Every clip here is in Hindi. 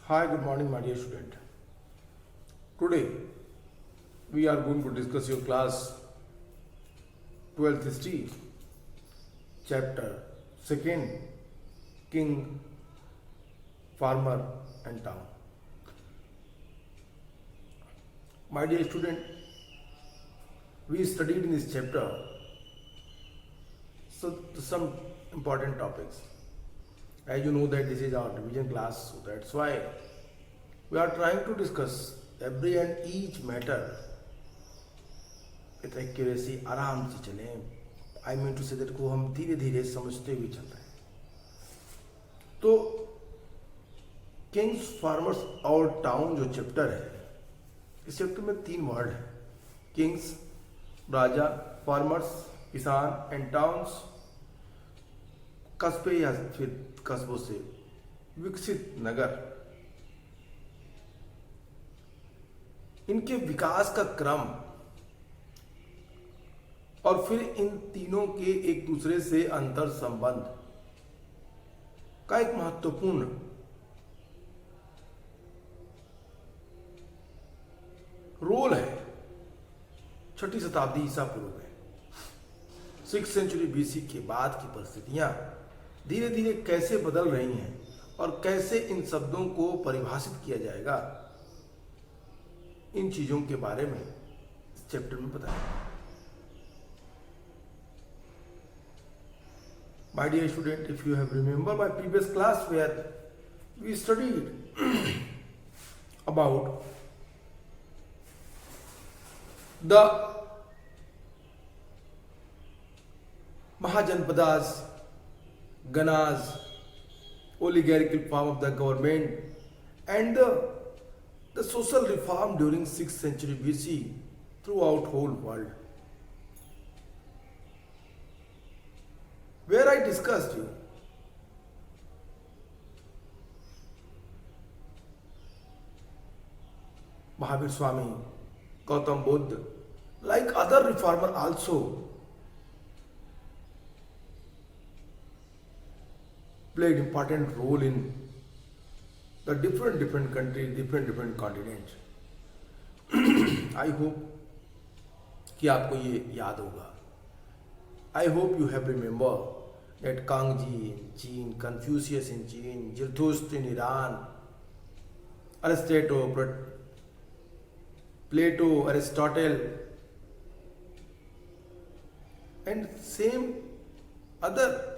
Hi, good morning, my dear student. Today we are going to discuss your class 12th history, chapter 2nd, King, Farmer and Town. My dear student, we studied in this chapter some important topics. As you know that this is our division class, so that's why we are trying to discuss every and each matter with accuracy. आराम से चलें. I mean to say that को हम धीरे धीरे समझते हुए चल रहे हैं. तो किंग्स फार्मर्स और टाउन जो चैप्टर है, इस चैप्टर में 3 वर्ड है. किंग्स राजा, फार्मर्स किसान एंड टाउन्स कस्बे या फिर कस्बों से विकसित नगर. इनके विकास का क्रम और फिर इन तीनों के एक दूसरे से अंतर संबंध का एक महत्वपूर्ण रोल है. 6ठी शताब्दी ईसा पूर्व में 6th सेंचुरी बीसी के बाद की परिस्थितियां धीरे धीरे कैसे बदल रही हैं और कैसे इन शब्दों को परिभाषित किया जाएगा, इन चीजों के बारे में इस चैप्टर में बताया. My dear student, if you have remember my previous class where we studied about the Mahajanpadas, Ganas, oligarchical form of the government and the social reform during 6th century BC throughout whole world, where I discussed you Mahavir Swami, Gautam Buddha, like other reformer also played important role in the different countries, different continents. I hope कि आपको ये याद होगा. I hope you have remember that Kangji in China, Confucius in China, Zarathustra in Iran, Aristotle, Plato, Aristotle, and same other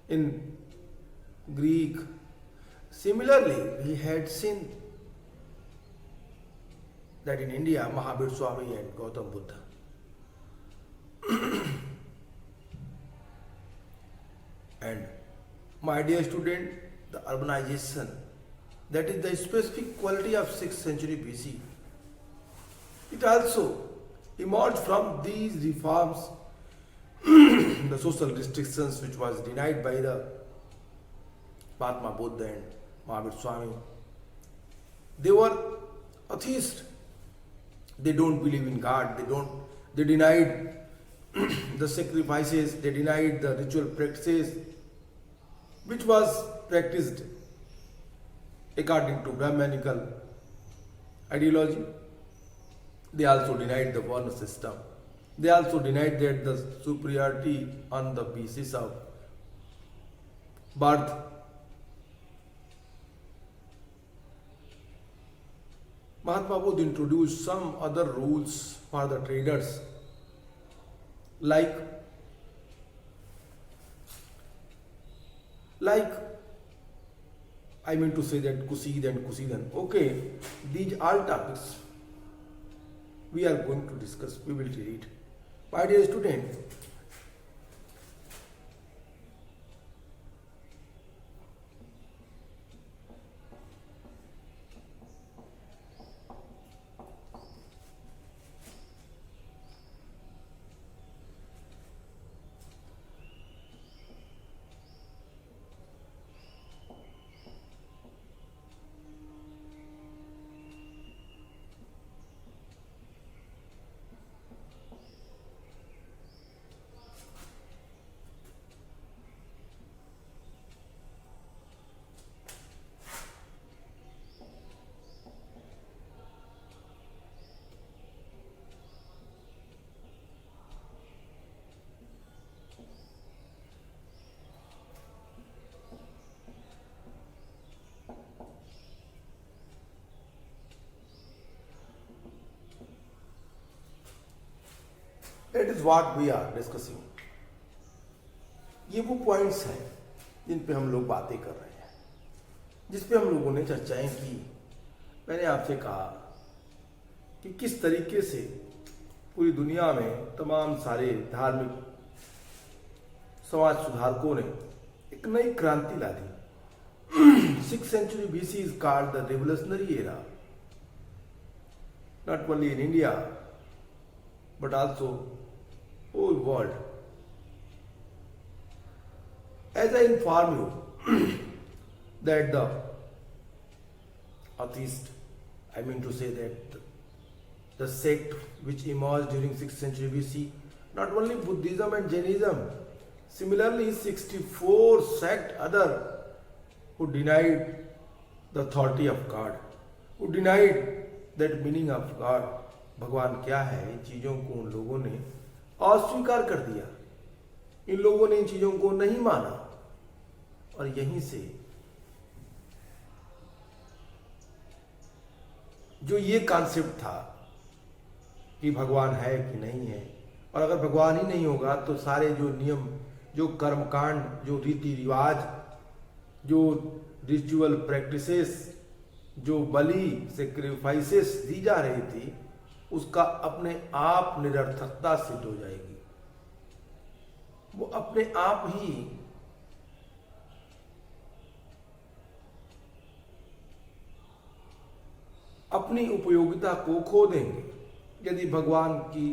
in Greek. Similarly, we had seen that in India, Mahavir Swami and Gautam Buddha. And my dear student, the urbanization, that is the specific quality of 6th century BC. It also emerged from these reforms, the social restrictions which was denied by the Mahatma Buddha and Mahavir Swami. They were atheists. They don't believe in God. They denied the sacrifices. They denied the ritual practices which was practiced according to Brahmanical ideology. They also denied the Varna system. They also denied that the superiority on the basis of birth. Mahatma Buddha introduced some other rules for the traders, like I mean to say that Kusid and Kusidan. Okay, these all topics we are going to discuss, we will read. My dear student, that is what we are discussing. ये वो पॉइंट्स हैं जिन पे हम लोग बातें कर रहे हैं, जिस पे हम लोगों ने चर्चाएं की। मैंने आपसे कहा कि किस तरीके से पूरी दुनिया में तमाम सारे धार्मिक समाज सुधारकों ने एक नई क्रांति ला दी। 6th century BC is called the revolutionary era, not only in India but also whole world. As I inform you that the atheist, I mean to say that the sect which emerged during 6th century BC, not only Buddhism and Jainism, similarly 64 sect other who denied the authority of God, who denied that meaning of God, भगवान क्या है, इन चीज़ों को उन लोगों ने अस्वीकार कर दिया। इन लोगों ने इन चीज़ों को नहीं माना और यहीं से जो ये कॉन्सेप्ट था कि भगवान है कि नहीं है, और अगर भगवान ही नहीं होगा तो सारे जो नियम, जो कर्मकांड, जो रीति रिवाज, जो रिचुअल प्रैक्टिसेस, जो बलि सेक्रीफाइसेस दी जा रही थी, उसका अपने आप निरर्थकता सिद्ध हो जाएगी। वो अपने आप ही अपनी उपयोगिता को खो देंगे यदि भगवान की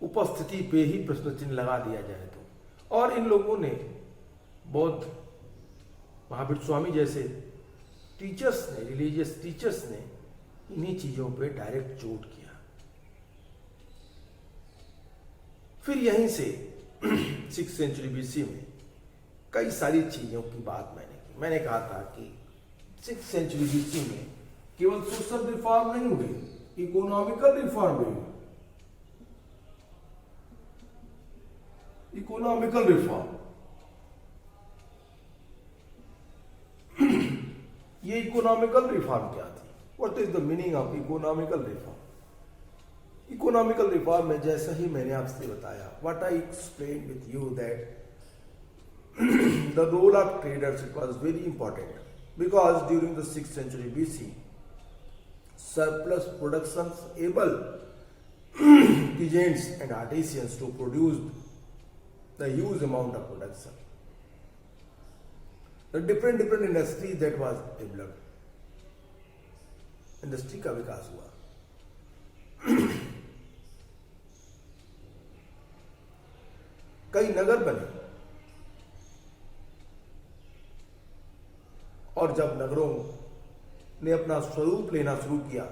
उपस्थिति पे ही प्रश्न चिन्ह लगा दिया जाए तो। और इन लोगों ने, बौद्ध महावीर स्वामी जैसे टीचर्स ने, रिलीजियस टीचर्स ने इन्हीं चीजों पे डायरेक्ट चोट किया। फिर यहीं से 6th century BC में कई सारी चीजों की बात मैंने की। मैंने कहा था कि 6th century BC में केवल सोशल रिफॉर्म नहीं हुई, इकोनॉमिकल रिफॉर्म भी हुई। इकोनॉमिकल रिफॉर्म, ये इकोनॉमिकल रिफॉर्म क्या थी? What is the meaning of economical reform? Economical reform में जैसा ही मैंने आपसे बताया, what I explain with you that the role of traders, it was very important because during the 6th century BC, surplus productions able peasants and artisans to produce the huge amount of production. The different industries that was developed, industry का विकास हुआ। कई नगर बने, और जब नगरों ने अपना स्वरूप लेना शुरू किया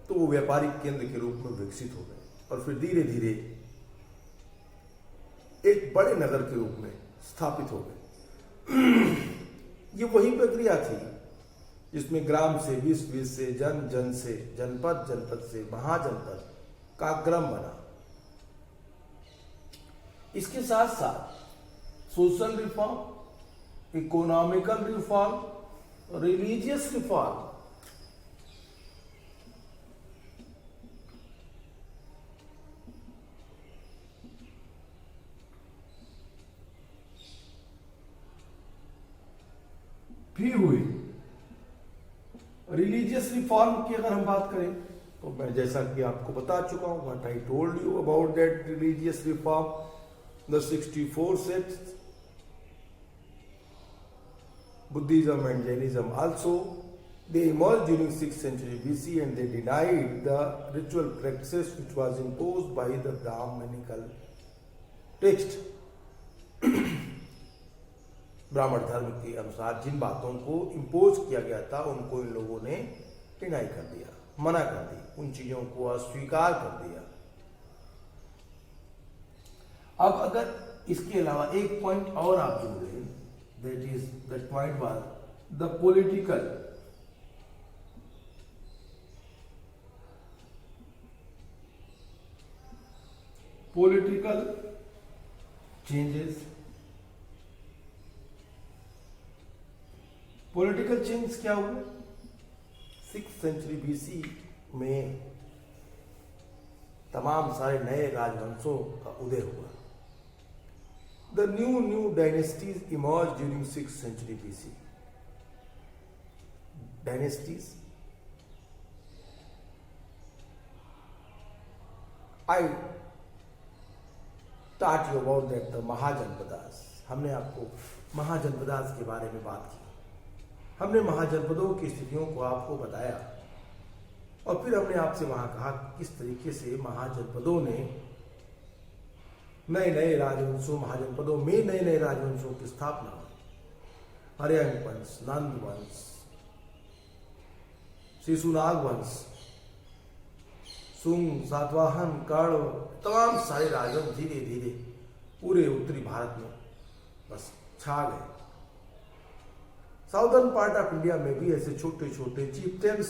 तो वो व्यापारिक केंद्र के रूप में विकसित हो गए और फिर धीरे धीरे एक बड़े नगर के रूप में स्थापित हो गए। ये वही प्रक्रिया थी जिसमें ग्राम से विश्व से जन से जनपद से महाजनपद का क्रम बना। इसके साथ साथ social reform, economical reform, religious reform, भी हुई। रिलीजियस रिफॉर्म की अगर हम बात करें तो मैं जैसा कि आपको बता चुका हूं, what I told you about that religious reform, the 64 sects, Buddhism and Jainism also, they emerged during 6th century BC and they denied the ritual practices which was imposed by the Brahmanical text. ब्राह्मण धर्म के अनुसार जिन बातों को इम्पोज किया गया था उनको इन लोगों ने डिनाई कर दिया, मना कर दी, उन चीजों को अस्वीकार कर दिया। अब अगर इसके अलावा एक पॉइंट और आप जोड़ लें, that point was the political changes। Political change क्या हुआ? 6th century BC में तमाम सारे नए राजवंशों का उदय हुआ। The new dynasties emerge during 6th century BC. Dynasties. I taught you about that the mahajanapadas. हमने आपको महाजनपदास के बारे में बात की। हमने महाजनपदों की स्थितियों को आपको बताया और फिर हमने आपसे वहां कहा किस तरीके से महाजनपदों ने नए नए राजवंशों महाजनपदों में नए नए राजवंशों की स्थापना हुई। हर्यंक वंश, नंद वंश, शिशुनाग वंश, सुंग, सातवाहन, कर्ण, तमाम सारे राजवंश धीरे धीरे पूरे उत्तरी भारत में बस छा गए। साउदर्न पार्ट ऑफ इंडिया में भी ऐसे छोटे छोटे चीफ्टेंस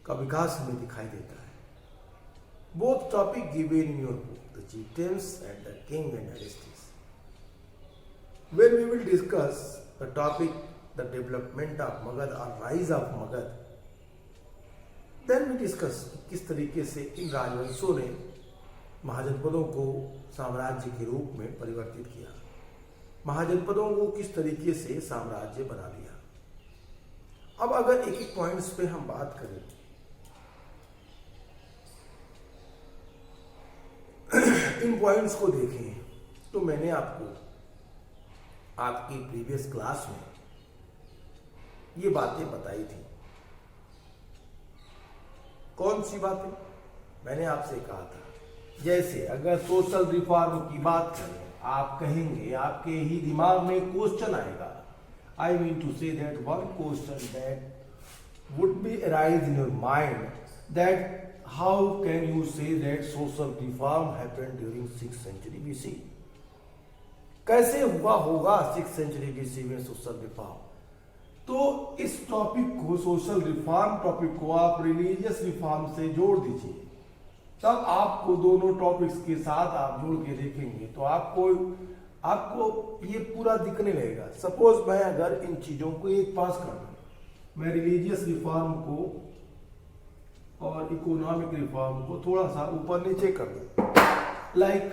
का विकास हमें दिखाई देता है। Both topic given in your book, the chieftains and the king and dynasties. When we will discuss the topic, the development of Magad or rise of Magad, then we discuss किस तरीके से इन राजवंशों ने महाजनपदों को साम्राज्य के रूप में परिवर्तित किया, महाजनपदों को किस तरीके से साम्राज्य बना लिया। अब अगर एक एक पॉइंट्स पे हम बात करें, इन पॉइंट्स को देखें तो मैंने आपको आपकी प्रीवियस क्लास में ये बातें बताई थी। कौन सी बातें? मैंने आपसे कहा था, जैसे अगर सोशल रिफॉर्म की बात करें, आप कहेंगे, आपके ही दिमाग में क्वेश्चन आएगा। I mean to say that one question that would be arise in your mind, that how can you say that social reform happened during 6th century BC? कैसे हुआ होगा 6th century BC में सोशल रिफॉर्म? तो इस टॉपिक को, सोशल रिफॉर्म टॉपिक को आप रिलीजियस रिफॉर्म से जोड़ दीजिए, तब आपको दोनों टॉपिक्स के साथ आप जोड़ के देखेंगे तो आपको ये पूरा दिखने लगेगा। सपोज मैं अगर इन चीजों को एक पास कर दूं, मैं रिलीजियस रिफॉर्म को और इकोनॉमिक रिफॉर्म को थोड़ा सा ऊपर नीचे कर दो, लाइक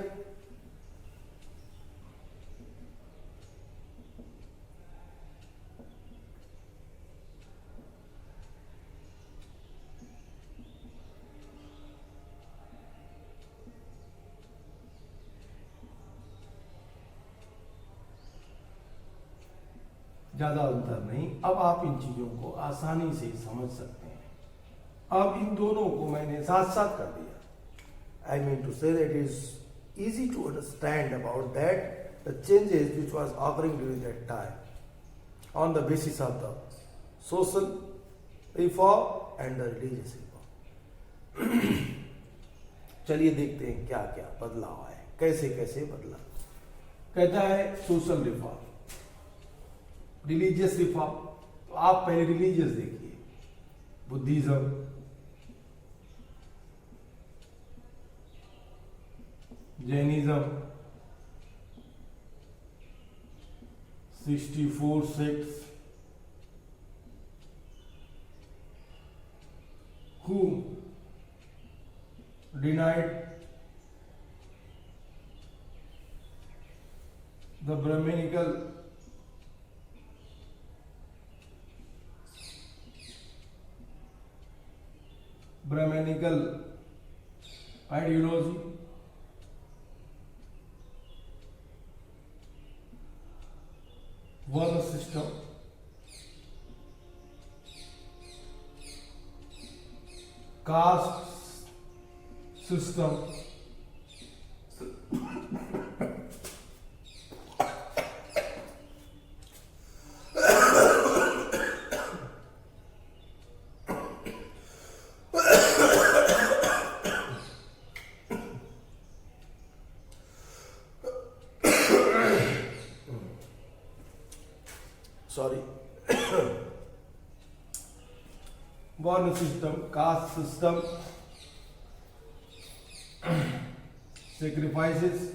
ज्यादा अंतर नहीं। अब आप इन चीजों को आसानी से समझ सकते हैं। अब इन दोनों को मैंने साथ साथ कर दिया। I mean to say that is easy to understand about that the changes which was occurring during that time on the basis of the social reform and the religious reform. चलिए देखते हैं क्या क्या बदलाव आए, कैसे कैसे बदला। कहता है सोशल रिफॉर्म, रिलीजियस रिफॉर्म। तो आप पहले रिलीजियस देखिए, Buddhism, Jainism, 64 sects who denied the Brahmanical ideology, Varna system, caste system, Varna system, caste system, sacrifices,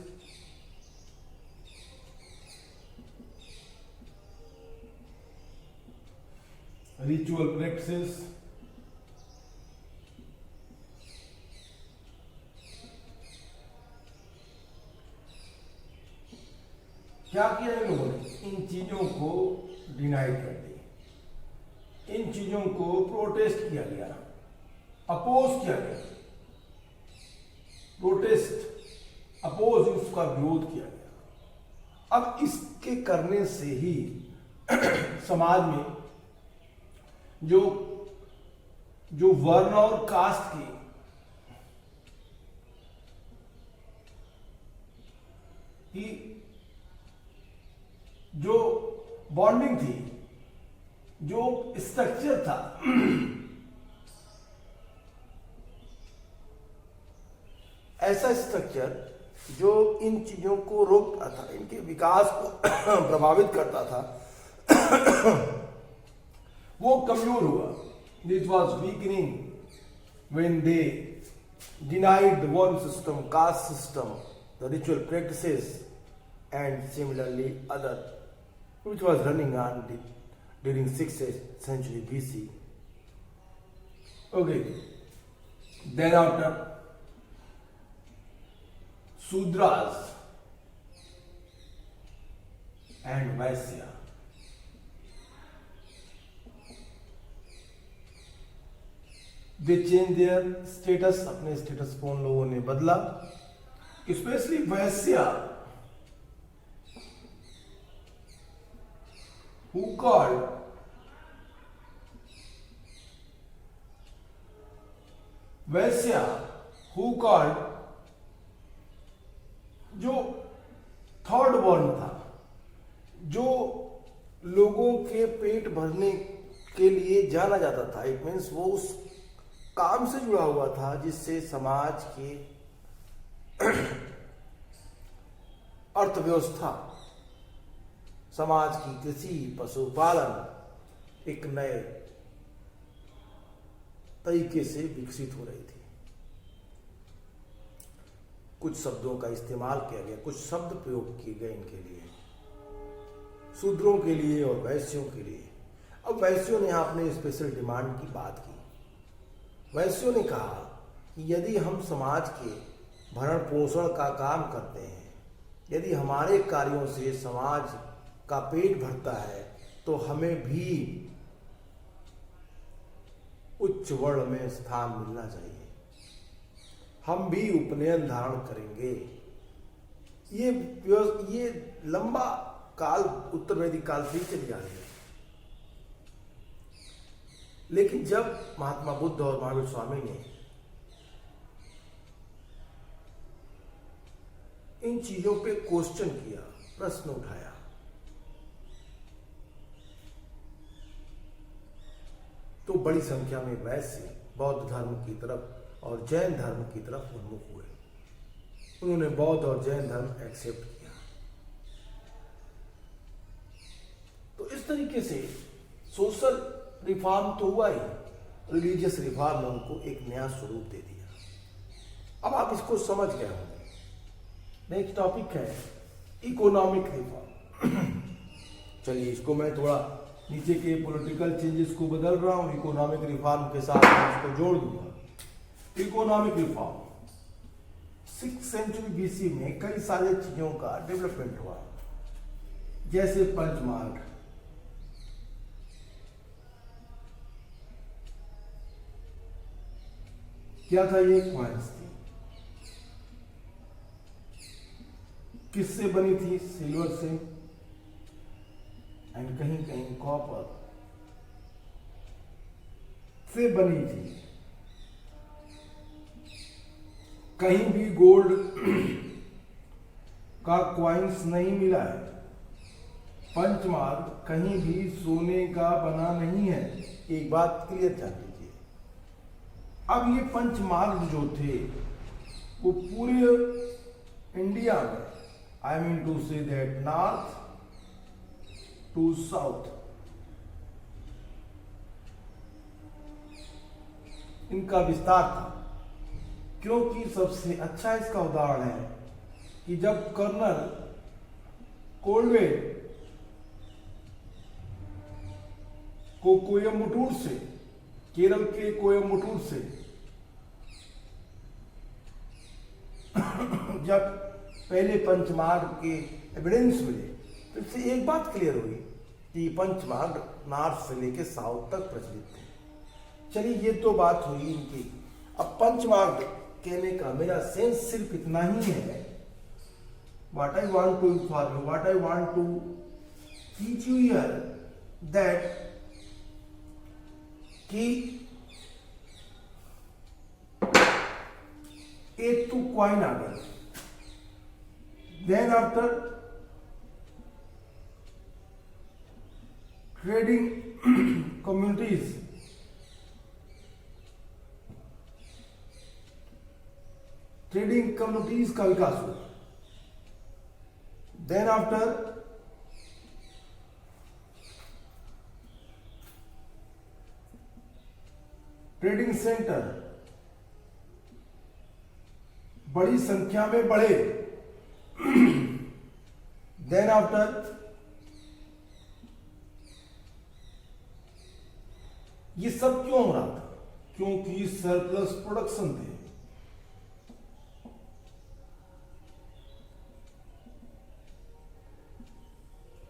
ritual practices, क्या किया इन लोगों ने? इन चीजों को डिनाइड कर दिया, इन चीजों को प्रोटेस्ट किया गया, अपोज किया गया, प्रोटेस्ट अपोज, उसका विरोध किया गया। अब इसके करने से ही समाज में जो वर्ण और कास्ट की जो बॉन्डिंग थी, जो स्ट्रक्चर था, ऐसा स्ट्रक्चर जो इन चीजों को रोकता था, इनके विकास को प्रभावित करता था, वो कमजोर हुआ। It was weakening when they denied the one system, caste system, the ritual practices, and similarly other, which was running on during 6th century BC. Okay, thereafter, Sudras and Vaisya, they changed their status, अपने स्टेटस को उन लोगों ने बदला। स्पेशली वैश्या, who called वैश्या, who called जो थर्ड वर्ण था, जो लोगों के पेट भरने के लिए जाना जाता था, इट मीन्स वो उस काम से जुड़ा हुआ था जिससे समाज के अर्थव्यवस्था, समाज की कृषि, पशुपालन एक नए तरीके से विकसित हो रही थी। कुछ शब्दों का इस्तेमाल किया गया, कुछ शब्द प्रयोग किए गए इनके लिए, शूद्रों के लिए और वैश्यों के लिए। अब वैश्यों ने अपने स्पेशल डिमांड की बात की। वैश्यों ने कहा कि यदि हम समाज के भरण पोषण का काम करते हैं, यदि हमारे कार्यों से समाज का पेट भरता है, तो हमें भी उच्च वर्ण में स्थान मिलना चाहिए, हम भी उपनयन धारण करेंगे। ये लंबा काल, उत्तर वैदिक काल से ही चली आ रही है। लेकिन जब महात्मा बुद्ध और महावीर स्वामी ने इन चीजों पे क्वेश्चन किया, प्रश्न उठाया, तो बड़ी संख्या में वैश्य बौद्ध धर्म की तरफ और जैन धर्म की तरफ उन्मुख हुए। उन्होंने बौद्ध और जैन धर्म एक्सेप्ट किया। तो इस तरीके से सोशल रिफॉर्म तो हुआ ही, रिलीजियस रिफॉर्म ने उनको एक नया स्वरूप दे दिया। अब आप इसको समझ गए होंगे। नेक्स्ट टॉपिक है इकोनॉमिक रिफॉर्म। चलिए, इसको मैं थोड़ा नीचे के पॉलिटिकल चेंजेस को बदल रहा हूं, इकोनॉमिक रिफॉर्म के साथ इसको जोड़ दूंगा। Economic reform 6th century BC में कई सारे चीजों का डेवलपमेंट हुआ, जैसे पंचमार्ग, क्या था ये? कॉइन्स थी। किससे बनी थी? सिल्वर से, एंड कहीं कहीं कॉपर से बनी थी। कहीं भी गोल्ड का कॉइन्स नहीं मिला है। पंचमार्ग कहीं भी सोने का बना नहीं है। एक बात क्लियर जान लीजिए। अब ये पंचमार्ग जो थे वो पूरे इंडिया में, I mean to say that north to south, इनका विस्तार था। क्योंकि सबसे अच्छा इसका उदाहरण है कि जब कर्नल कोलवेट को कोयम्बटूर से, केरल के कोयम्बटूर से जब पहले पंचमार्ग के एविडेंस मिले, तो इससे एक बात क्लियर हुई कि पंचमार्ग नॉर्थ से लेके साउथ तक प्रचलित थे। चलिए ये तो बात हुई इनकी। अब पंचमार्ग कहने का मेरा सेंस सिर्फ इतना ही है, what I want to inform you, what I want to teach you here, that कि एक तो कॉइन आ गया, then after trading communities, trading communities का विकास हुआ, देन आफ्टर ट्रेडिंग सेंटर बड़ी संख्या में बढ़े, देन आफ्टर ये सब क्यों हो रहा था? क्योंकि सरप्लस प्रोडक्शन थे।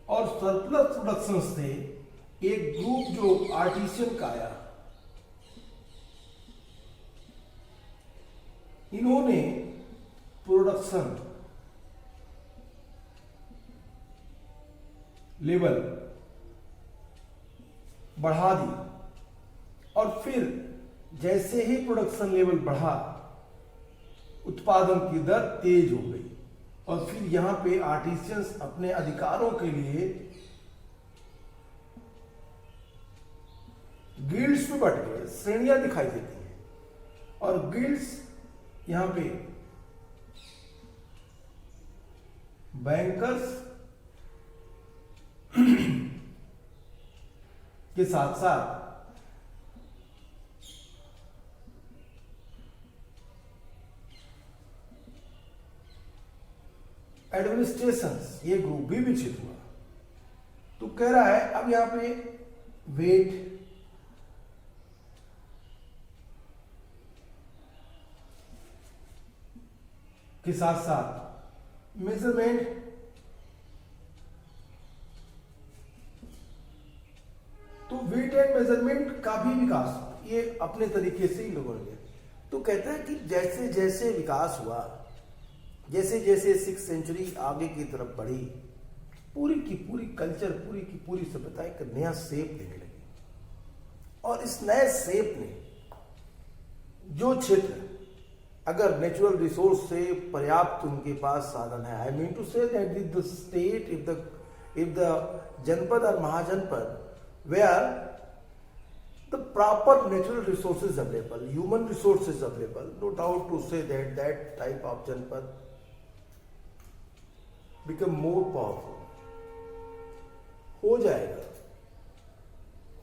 और सरप्लस प्रोडक्शन से एक ग्रुप जो आर्टिशियन का आया, इन्होंने प्रोडक्शन लेवल बढ़ा दी, और फिर जैसे ही प्रोडक्शन लेवल बढ़ा, उत्पादन की दर तेज हो गई, और फिर यहां पे आर्टिशियंस अपने अधिकारों के लिए गिल्ड्स में बट गए। श्रेणियां दिखाई देती हैं, और गिल्ड्स यहां पे बैंकर्स के साथ साथ एडमिनिस्ट्रेशन, ये ग्रुप भी विकसित हुआ। तो कह रहा है अब यहां पे वेट, के साथ साथ मेजरमेंट, तो वेट एंड मेजरमेंट का भी विकास ये अपने तरीके से ही लोगों ने। तो कहते हैं कि जैसे जैसे विकास हुआ, जैसे जैसे 6th सेंचुरी आगे की तरफ बढ़ी, पूरी की पूरी कल्चर, पूरी की पूरी सभ्यता एक नया शेप लेने लगी। और इस नए शेप ने जो क्षेत्र अगर नेचुरल रिसोर्स से पर्याप्त उनके पास साधन है, I mean to say that if the state, if the janapada और महाजनपद where the proper natural resources available, human resources available, no doubt to say that that type of janpad become more powerful, हो जाएगा,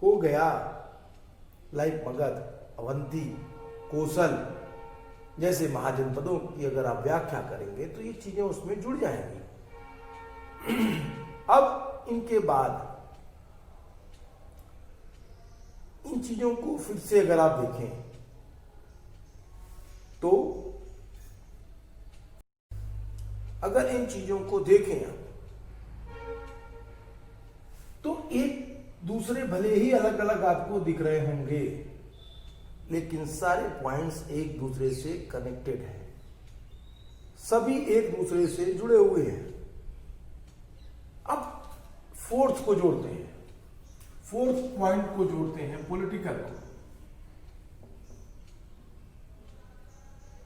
हो गया, लाइक मगध, अवंती, कोसल जैसे महाजनपदों की अगर आप व्याख्या करेंगे तो ये चीजें उसमें जुड़ जाएंगी। अब इनके बाद इन चीजों को फिर से अगर आप देखें तो अगर इन चीजों को देखें तो एक दूसरे भले ही अलग अलग आपको दिख रहे होंगे, लेकिन सारे पॉइंट्स एक दूसरे से कनेक्टेड हैं, सभी एक दूसरे से जुड़े हुए हैं। अब फोर्थ को जोड़ते हैं, फोर्थ पॉइंट को जोड़ते हैं, पॉलिटिकल को,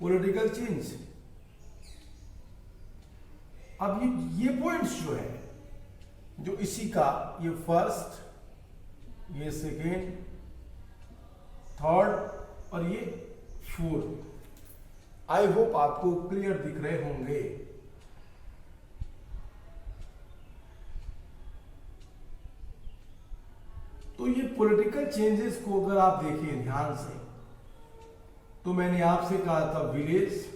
पॉलिटिकल चेंज। अब ये पॉइंट्स जो है, जो इसी का ये फर्स्ट, ये सेकेंड, थर्ड और ये फोर्थ, आई होप आपको क्लियर दिख रहे होंगे। तो ये पॉलिटिकल चेंजेस को अगर आप देखिए ध्यान से, तो मैंने आपसे कहा था विलेज,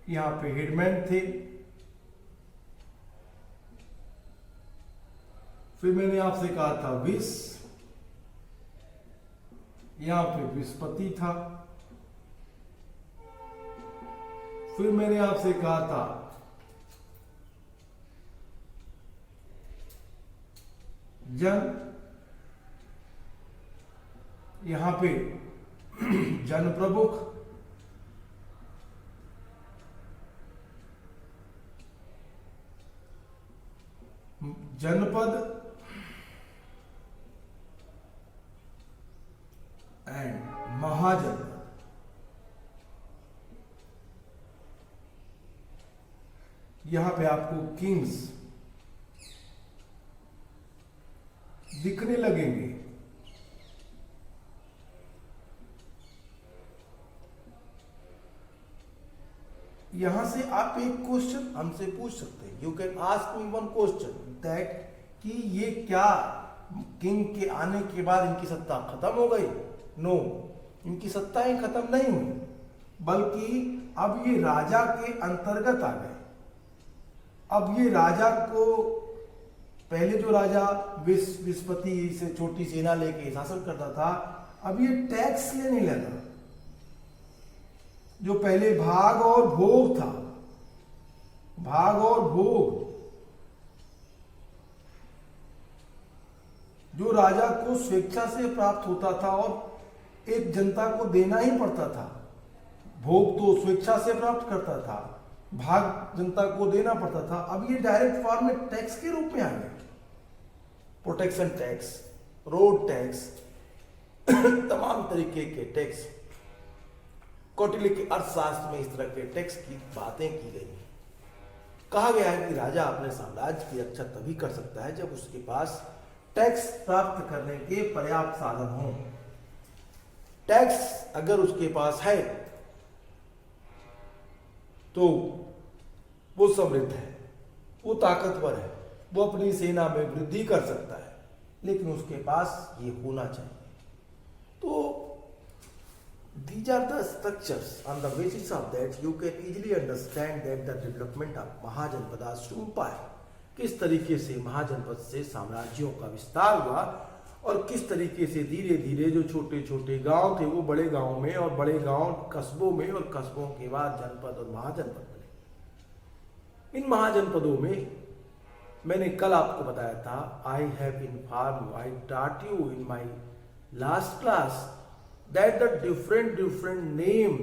यहां पे हेडमैन थे, फिर मैंने आपसे कहा था विस, यहां पे विस्पति था, फिर मैंने आपसे कहा था जन, यहां पे जन प्रमुख, जनपद एंड महाजनपद। यहां पे आपको किंग्स दिखने लगेंगे। यहां से आप एक क्वेश्चन हमसे पूछ सकते हैं, you can ask me one question that कि ये क्या किंग के आने के बाद इनकी सत्ता खत्म हो गई? नो, इनकी सत्ताएं खत्म नहीं हुई, बल्कि अब ये राजा के अंतर्गत आ गए। अब ये राजा को, पहले जो राजा विस्पति से छोटी सेना लेके शासन करता था, अब ये टैक्स लेने लगा। जो पहले भाग और भोग था, भाग और भोग, जो राजा को स्वेच्छा से प्राप्त होता था और एक जनता को देना ही पड़ता था। भोग तो स्वेच्छा से प्राप्त करता था, भाग जनता को देना पड़ता था। अब ये डायरेक्ट फॉर्म में टैक्स के रूप में आ गया। प्रोटेक्शन टैक्स, रोड टैक्स, तमाम तरीके के टैक्स। कौटिल्य के अर्थशास्त्र में इस तरह के टैक्स की बातें की गई हैं। कहा गया है कि राजा अपने साम्राज्य की रक्षा तभी कर सकता है जब उसके पास टैक्स प्राप्त करने के पर्याप्त साधन हों। टैक्स अगर उसके पास है तो वो समृद्ध है, वो ताकतवर है, वो अपनी सेना में वृद्धि कर सकता है, लेकिन उसके पास ये होना चाहिए। तो these are the structures on the basis of that you can easily understand that the development of mahajanapadas to empire, किस तरीके से महाजनपद से साम्राज्यों का विस्तार हुआ और किस तरीके से धीरे धीरे जो छोटे छोटे गांव थे वो बड़े गांव में, और बड़े गांव कस्बों में, और कस्बों के बाद जनपद और महाजनपद बने। इन महाजनपदों में मैंने कल आपको बताया था, I have inform, I taught you in my last class that the different name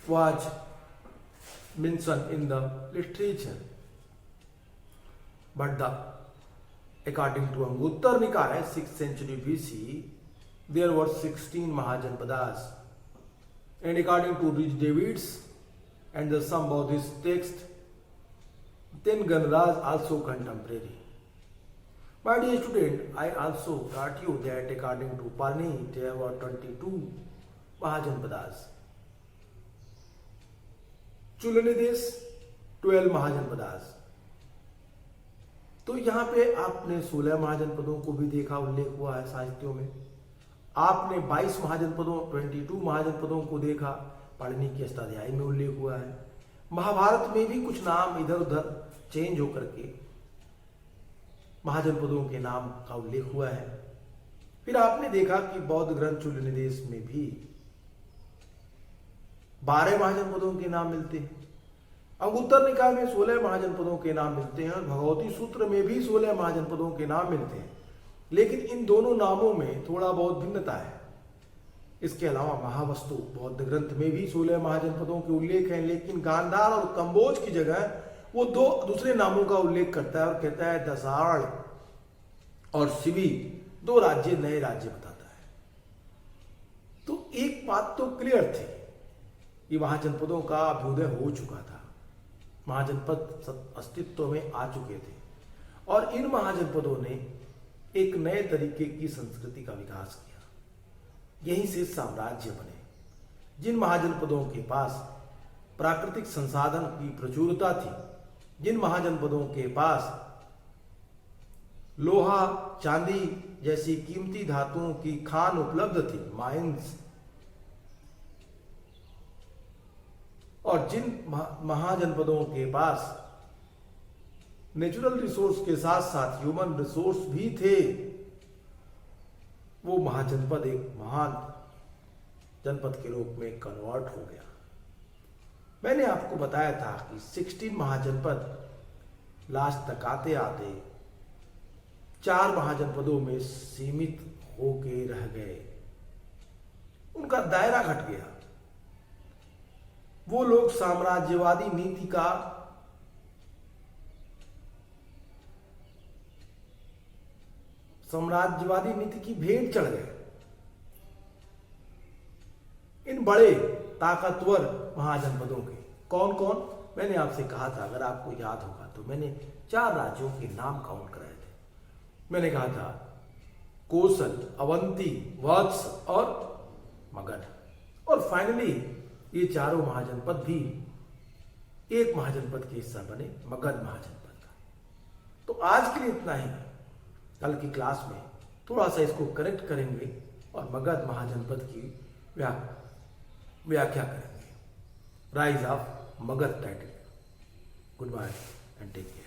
was mentioned in the literature, but according to Anguttara Nikaya 6th century BC there were 16 Mahajanpadas, and according to Rich Davids and some Buddhist text, then Ganraj also contemporary. My dear student, I also taught you that according to Pani there were 22 Mahajanpadas. चुलनिदेश 12 mahajanapadas. तो यहाँ पे आपने 16 महाजनपदों को भी देखा, उल्लेख हुआ है साहित्यों में। आपने 22 महाजनपदों 22 महाजनपदों को देखा, पाणिनि की अष्टाध्यायी में उल्लेख हुआ है। महाभारत में भी कुछ नाम इधर उधर चेंज होकर के महाजनपदों के नाम का उल्लेख हुआ है। फिर आपने देखा कि बौद्ध ग्रंथ चुलनिदेश में भी 12 महाजनपदों के नाम मिलते हैं। अंगुत्तर निकाय में 16 महाजनपदों के नाम मिलते हैं, और भगवती सूत्र में भी 16 महाजनपदों के नाम मिलते हैं। लेकिन इन दोनों नामों में थोड़ा बहुत भिन्नता है। इसके अलावा महावस्तु बौद्ध ग्रंथ में भी 16 महाजनपदों के उल्लेख हैं, लेकिन गांधार और कंबोज की जगह वो दो दूसरे नामों का उल्लेख करता है और कहता है दसाड़ और शिवी 2 राज्य, नए राज्य बताता है। तो एक बात तो क्लियर थी कि महाजनपदों का अभ्युदय हो चुका था, महाजनपद अस्तित्व में आ चुके थे, और इन महाजनपदों ने एक नए तरीके की संस्कृति का विकास किया। यहीं से साम्राज्य बने। जिन महाजनपदों के पास प्राकृतिक संसाधन की प्रचुरता थी, जिन महाजनपदों के पास लोहा चांदी जैसी कीमती धातुओं की खान उपलब्ध थी, माइंस, और जिन महाजनपदों के पास नेचुरल रिसोर्स के साथ साथ ह्यूमन रिसोर्स भी थे, वो महाजनपद एक महान जनपद के रूप में कन्वर्ट हो गया। मैंने आपको बताया था कि 16 महाजनपद लास्ट तक आते आते 4 महाजनपदों में सीमित होके रह गए। उनका दायरा घट गया। वो लोग साम्राज्यवादी नीति की भेंट चढ़ गए। इन बड़े ताकतवर महाजनपदों के कौन कौन, मैंने आपसे कहा था, अगर आपको याद होगा तो मैंने 4 राज्यों के नाम काउंट कराए थे। मैंने कहा था कोसल, अवंती, वत्स और मगध। और फाइनली ये चारों महाजनपद भी एक महाजनपद के हिस्सा बने, मगध महाजनपद का। तो आज के लिए इतना ही। कल की क्लास में थोड़ा सा इसको करेक्ट करेंगे और मगध महाजनपद की व्याख्या करेंगे। Rise of Magadha title. Good bye and take care.